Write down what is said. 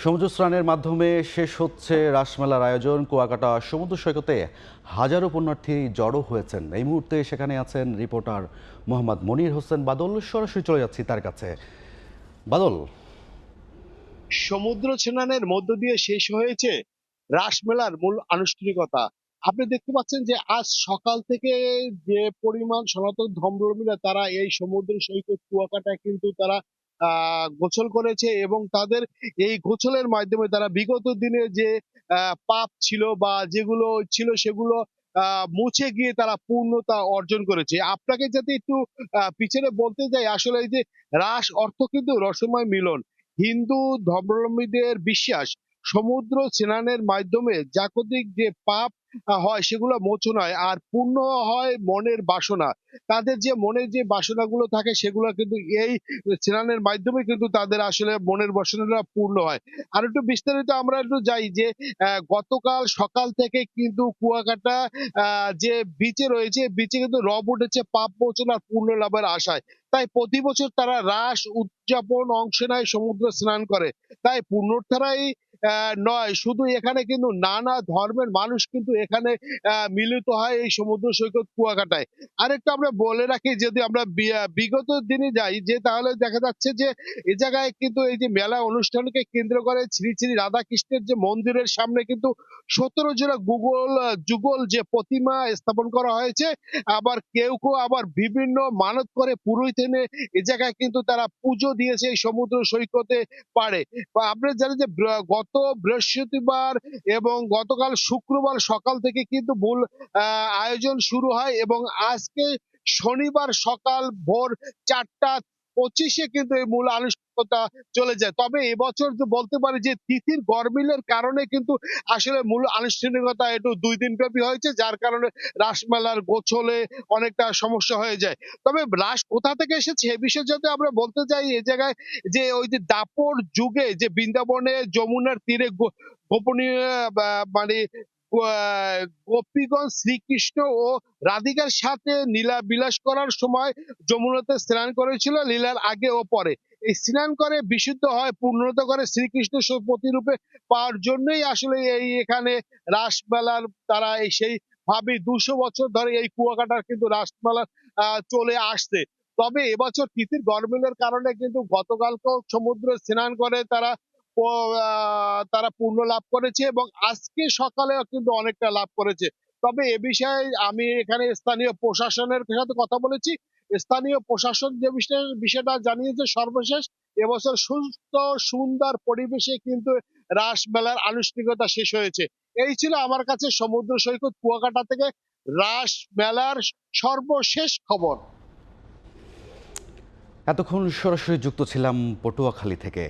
সমুদ্র স্নানের মাধ্যমে শেষ হচ্ছে রাসমেলার আয়োজন। কুয়াকাটা সমুদ্র সৈকতে হাজারো পুণ্যার্থী জড়ো হয়েছেন। এই মুহূর্তে সেখানে আছেন রিপোর্টার মোহাম্মদ মনির হোসেন বাদল। সরাসরি চলে যাচ্ছি তার কাছে। বাদল, সমুদ্র স্নানের মধ্য দিয়ে শেষ হয়েছে রাসমেলার মূল আনুষ্ঠানিকতা। আপনি দেখতে পাচ্ছেন যে আজ সকাল থেকে যে পরিমাণ সনাতন ধর্মাবলম্বীরা তারা এই সমুদ্র সৈকত কুয়াকাটায় কিন্তু তারা গোসল করেছে এবং তাদের এই গোসলের মাধ্যমে তারা বিগত দিনে যে পাপ ছিল বা যেগুলো ছিল সেগুলো মুছে গিয়ে তারা পূর্ণতা অর্জন করেছে। আপনাকে যাতে একটু পিছনে বলতে যাই, আসলে এই যে রাস অর্থ কিন্তু রসময় মিলন। হিন্দু ধর্মাবলম্বীদের বিশ্বাস সমুদ্র স্নানের মাধ্যমে জাগতিক যে পাপ হয় সেগুলো মোচন হয় আর পূর্ণ হয় মনের বাসনা। তাদের যে মনের যে বাসনাগুলো থাকে সেগুলো কিন্তু এই স্নানের মাধ্যমে কিন্তু তাদের আসলে মনের বাসনাটা পূর্ণ হয়। আর একটু বিস্তারিত আমরা একটু যাই যে গতকাল সকাল থেকে কিন্তু কুয়াকাটা যে বিচে রয়েছে, বিচে কিন্তু রব উঠেছে পাপ মোচন আর পূর্ণ লাভের আশায়। তাই প্রতি বছর তারা রাস উদযাপন অংশে নেয়, সমুদ্র স্নান করে। তাই পুণ্যার্থীরাই নয়, শুধু এখানে কিন্তু নানা ধর্মের মানুষ কিন্তু এখানে মিলিত হয় এই সমুদ্র সৈকত কুয়াকাটায়। আরেকটা আমরা বলে রাখি, যদি আমরা বিগত দিনে যাই যে তাহলে দেখা যাচ্ছে যে এ জায়গায় কিন্তু এই যে মেলা অনুষ্ঠানকে কেন্দ্র করে শ্রী শ্রী রাধাকৃষ্ণের যে মন্দিরের সামনে কিন্তু ১৭ জোড়া যুগল যে প্রতিমা স্থাপন করা হয়েছে। আবার কেউ আবার বিভিন্ন মানত করে পুরোহিত এনে এ জায়গায় কিন্তু তারা পুজো দিয়েছে এই সমুদ্র সৈকতে পাড়ে। বা আপনারা জানেন যে গত বৃহস্পতিবার এবং গতকাল শুক্রবার সকাল থেকে কিন্তু মূল আয়োজন শুরু হয় এবং আজকে শনিবার সকাল ভোর ৪টা ২৫-এ কিন্তু এই মূল আনুষ্ঠানিকতা চলে যায়। তবে এবছর যে বলতে পারি যে তিথির গরমিলের কারণে কিন্তু আসলে মূল আনুষ্ঠানিকতা একটু ২ দিন ব্যাপী হয়েছে, যার কারণে রাসমেলার গোছলে অনেকটা সমস্যা হয়ে যায়। তবে রাস কোথা থেকে এসেছে এ বিষয়ে যদি আমরা বলতে যাই, এ জায়গায় যে ওই যে দাপর যুগে যে বৃন্দাবনে যমুনার তীরে গোপনীয় মানে গোপীগণ শ্রীকৃষ্ণ ও রাধিকার সাথে লীলা বিলাস করার সময় যমুনাতে স্নান করেছিল, লীলার আগে ও পরে। এই স্নান করে বিশুদ্ধ হয়, পূর্ণতা করে শ্রীকৃষ্ণ প্রতিরূপে পাওয়ার জন্যই আসলে এই এখানে রাসমেলার তারা এই সেই ভাবে ২০০ বছর ধরে এই কুয়াকাটার কিন্তু রাসমেলা চলে আসছে। তবে এবছর তিথির গরমিলের কারণে কিন্তু গতকালকেও সমুদ্রে স্নান করে তারা তারা পূর্ণ লাভ করেছে এবং আজকে সকালেও কিন্তু অনেকটা লাভ করেছে। তবে এ বিষয়ে আমি এখানে স্থানীয় প্রশাসনের সাথে কথা বলেছি। স্থানীয় প্রশাসন যে বিষয়টা জানিয়েছে সর্বশেষ এবছর সুস্থ সুন্দর পরিবেশে কিন্তু রাসমেলার আনুষ্ঠানিকতা শেষ হয়েছে। এই ছিল আমার কাছে সমুদ্র সৈকত কুয়াকাটা থেকে রাস মেলার সর্বশেষ খবর। এতক্ষণ সরাসরি যুক্ত ছিলাম পটুয়াখালী থেকে।